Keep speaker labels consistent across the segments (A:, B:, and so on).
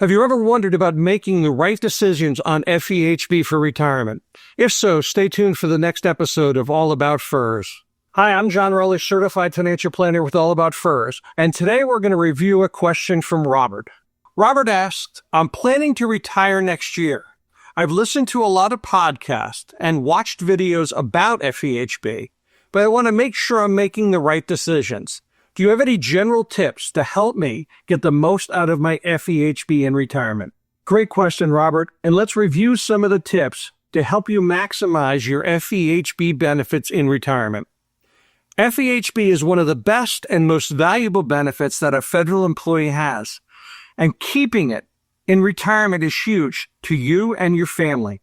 A: Have you ever wondered about making the right decisions on FEHB for retirement? If so, stay tuned for the next episode of All About FERS. Hi, I'm John Rowley, Certified Financial Planner with All About FERS, and today we're going to review a question from Robert. Robert asked, I'm planning to retire next year. I've listened to a lot of podcasts and watched videos about FEHB, but I want to make sure I'm making the right decisions. Do you have any general tips to help me get the most out of my FEHB in retirement? Great question, Robert, and let's review some of the tips to help you maximize your FEHB benefits in retirement. FEHB is one of the best and most valuable benefits that a federal employee has, and keeping it in retirement is huge to you and your family.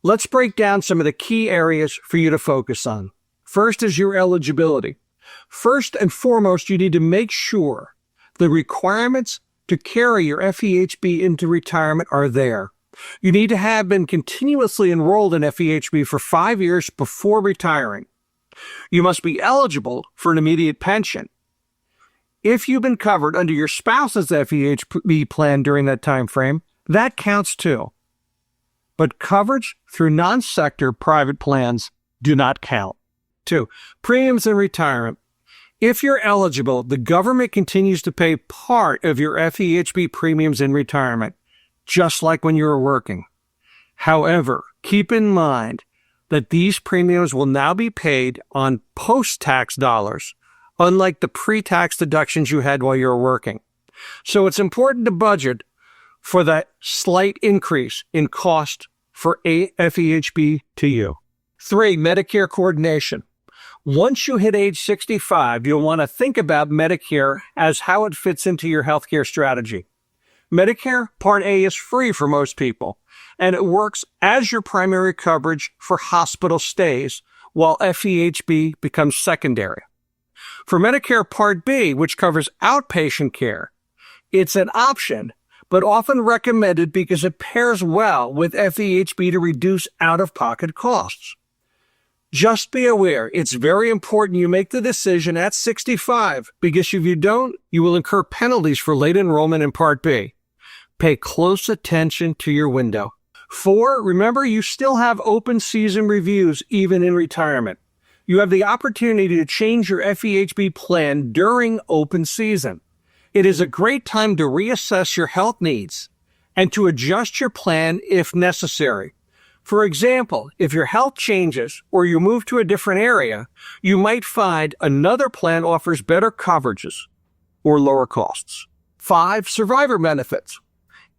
A: Let's break down some of the key areas for you to focus on. First is your eligibility. First and foremost, you need to make sure the requirements to carry your FEHB into retirement are there. You need to have been continuously enrolled in FEHB for 5 years before retiring. You must be eligible for an immediate pension. If you've been covered under your spouse's FEHB plan during that time frame, that counts too. But coverage through non-sector private plans do not count. 2. Premiums in retirement. If you're eligible, the government continues to pay part of your FEHB premiums in retirement, just like when you were working. However, keep in mind that these premiums will now be paid on post-tax dollars, unlike the pre-tax deductions you had while you were working. So it's important to budget for that slight increase in cost for FEHB to you. 3. Medicare Coordination. Once you hit age 65, you'll want to think about Medicare as how it fits into your healthcare strategy. Medicare Part A is free for most people, and it works as your primary coverage for hospital stays, while FEHB becomes secondary. For Medicare Part B, which covers outpatient care, it's an option, but often recommended because it pairs well with FEHB to reduce out-of-pocket costs. Just be aware, it's very important you make the decision at 65, because if you don't, you will incur penalties for late enrollment in Part B. Pay close attention to your window. 4, remember you still have open season reviews even in retirement. You have the opportunity to change your FEHB plan during open season. It is a great time to reassess your health needs and to adjust your plan if necessary. For example, if your health changes or you move to a different area, you might find another plan offers better coverages or lower costs. 5. Survivor benefits.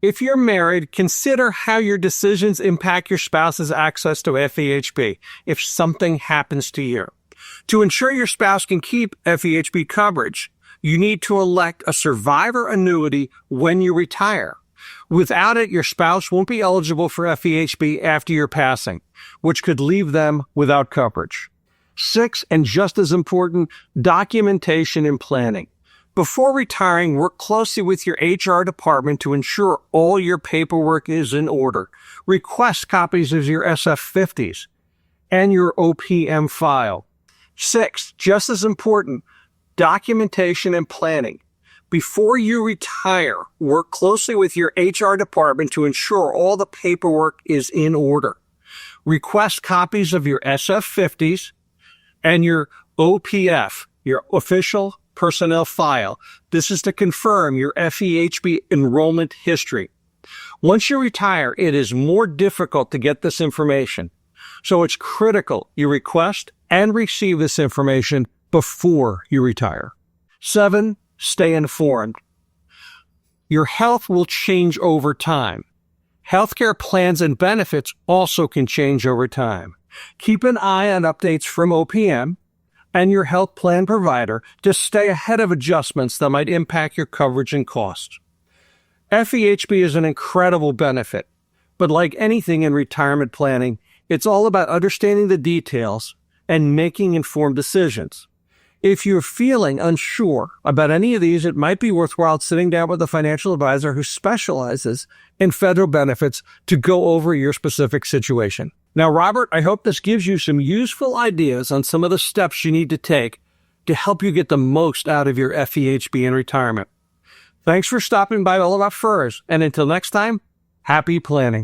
A: If you're married, consider how your decisions impact your spouse's access to FEHB if something happens to you. To ensure your spouse can keep FEHB coverage, you need to elect a survivor annuity when you retire. Without it, your spouse won't be eligible for FEHB after your passing, which could leave them without coverage. 6, and just as important, documentation and planning. Before retiring, work closely with your HR department to ensure all your paperwork is in order. Request copies of your SF-50s and your OPM file. 6, just as important, documentation and planning. Before you retire, work closely with your HR department to ensure all the paperwork is in order. Request copies of your SF-50s and your OPF, your official personnel file. This is to confirm your FEHB enrollment history. Once you retire, it is more difficult to get this information, so it's critical you request and receive this information before you retire. 7. Stay informed. Your health will change over time. Healthcare plans and benefits also can change over time. Keep an eye on updates from OPM and your health plan provider to stay ahead of adjustments that might impact your coverage and costs. FEHB is an incredible benefit, but like anything in retirement planning, it's all about understanding the details and making informed decisions. If you're feeling unsure about any of these, it might be worthwhile sitting down with a financial advisor who specializes in federal benefits to go over your specific situation. Now, Robert, I hope this gives you some useful ideas on some of the steps you need to take to help you get the most out of your FEHB in retirement. Thanks for stopping by All About FERS, and until next time, happy planning.